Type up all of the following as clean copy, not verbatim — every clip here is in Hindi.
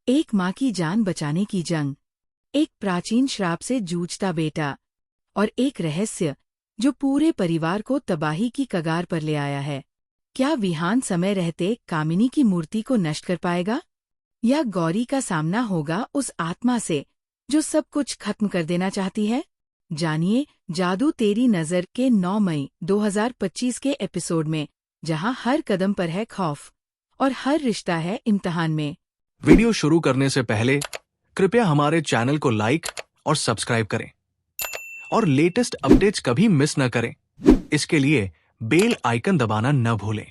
एक माँ की जान बचाने की जंग, एक प्राचीन श्राप से जूझता बेटा और एक रहस्य जो पूरे परिवार को तबाही की कगार पर ले आया है। क्या विहान समय रहते कामिनी की मूर्ति को नष्ट कर पाएगा, या गौरी का सामना होगा उस आत्मा से जो सब कुछ खत्म कर देना चाहती है? जानिए जादू तेरी नज़र के 9 मई 2025 के एपिसोड में, जहां हर कदम पर है खौफ और हर रिश्ता है इम्तिहान में। वीडियो शुरू करने से पहले कृपया हमारे चैनल को लाइक और सब्सक्राइब करें और लेटेस्ट अपडेट्स कभी मिस न करें। इसके लिए बेल आइकन दबाना न भूलें।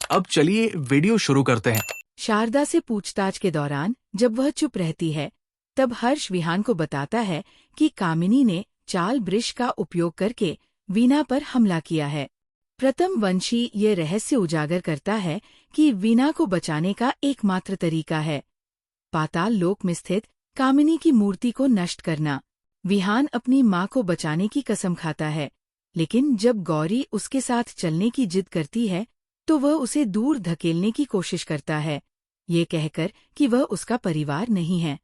अब चलिए वीडियो शुरू करते हैं। शारदा से पूछताछ के दौरान जब वह चुप रहती है, तब हर्ष विहान को बताता है कि कामिनी ने चाल वृक्ष का उपयोग करके वीणा पर हमला किया है। प्रथम वंशी ये रहस्य उजागर करता है कि वीणा को बचाने का एकमात्र तरीका है पाताल लोक में स्थित कामिनी की मूर्ति को नष्ट करना। विहान अपनी माँ को बचाने की कसम खाता है, लेकिन जब गौरी उसके साथ चलने की जिद करती है तो वह उसे दूर धकेलने की कोशिश करता है, ये कहकर कि वह उसका परिवार नहीं है।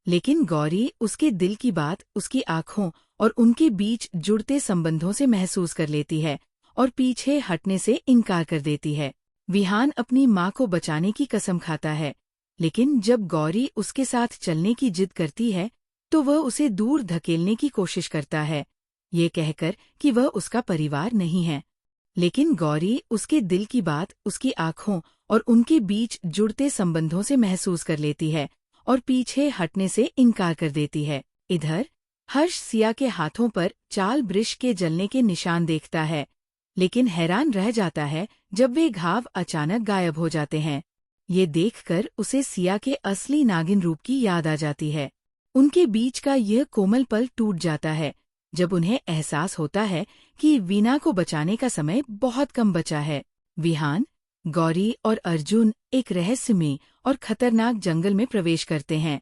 लेकिन गौरी उसके दिल की बात उसकी आँखों और उनके बीच जुड़ते संबंधों से महसूस कर लेती है और पीछे हटने से इनकार कर देती है। विहान अपनी माँ को बचाने की कसम खाता है, लेकिन जब गौरी उसके साथ चलने की जिद करती है तो वह उसे दूर धकेलने की कोशिश करता है, ये कहकर कि वह उसका परिवार नहीं है। लेकिन गौरी उसके दिल की बात उसकी आँखों और उनके बीच जुड़ते संबंधों से महसूस कर लेती है और पीछे हटने से इनकार कर देती है। इधर हर्ष सिया के हाथों पर चाल वृक्ष के जलने के निशान देखता है, लेकिन हैरान रह जाता है जब वे घाव अचानक गायब हो जाते हैं। ये देखकर उसे सिया के असली नागिन रूप की याद आ जाती है। उनके बीच का यह कोमल पल टूट जाता है जब उन्हें एहसास होता है कि वीणा को बचाने का समय बहुत कम बचा है। विहान, गौरी और अर्जुन एक रहस्यमय और खतरनाक जंगल में प्रवेश करते हैं,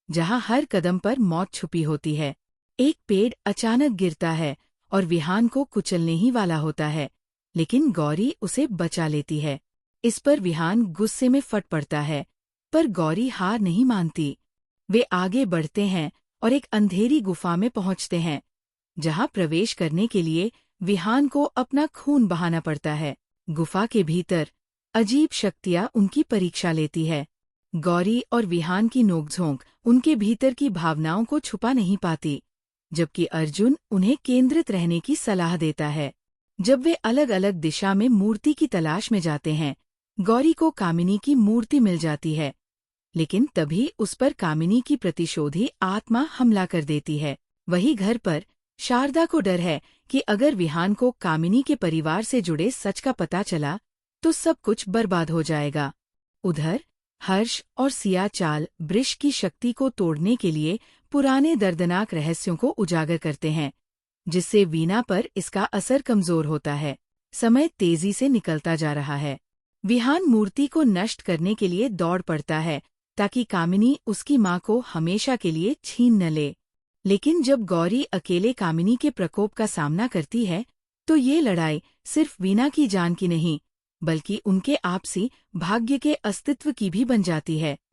जहां हर कदम पर मौत छुपी होती है। एक पेड़ अचानक गिरता है और विहान को कुचलने ही वाला होता है, लेकिन गौरी उसे बचा लेती है। इस पर विहान गुस्से में फट पड़ता है, पर गौरी हार नहीं मानती। वे आगे बढ़ते हैं और एक अंधेरी गुफा में पहुंचते हैं, जहां प्रवेश करने के लिए विहान को अपना खून बहाना पड़ता है। गुफा के भीतर अजीब शक्तियां उनकी परीक्षा लेती है। गौरी और विहान की नोकझोंक उनके भीतर की भावनाओं को छुपा नहीं पाती, जबकि अर्जुन उन्हें केंद्रित रहने की सलाह देता है। जब वे अलग अलग दिशा में मूर्ति की तलाश में जाते हैं, गौरी को कामिनी की मूर्ति मिल जाती है, लेकिन तभी उस पर कामिनी की प्रतिशोधी आत्मा हमला कर देती है। वही घर पर शारदा को डर है कि अगर विहान को कामिनी के परिवार से जुड़े सच का पता चला तो सब कुछ बर्बाद हो जाएगा। उधर हर्ष और सिया चाल वृक्ष की शक्ति को तोड़ने के लिए पुराने दर्दनाक रहस्यों को उजागर करते हैं, जिससे वीणा पर इसका असर कमजोर होता है। समय तेजी से निकलता जा रहा है। विहान मूर्ति को नष्ट करने के लिए दौड़ पड़ता है ताकि कामिनी उसकी माँ को हमेशा के लिए छीन न ले। लेकिन जब गौरी अकेले कामिनी के प्रकोप का सामना करती है तो ये लड़ाई सिर्फ वीणा की जान की नहीं, बल्कि उनके आपसी भाग्य के अस्तित्व की भी बन जाती है।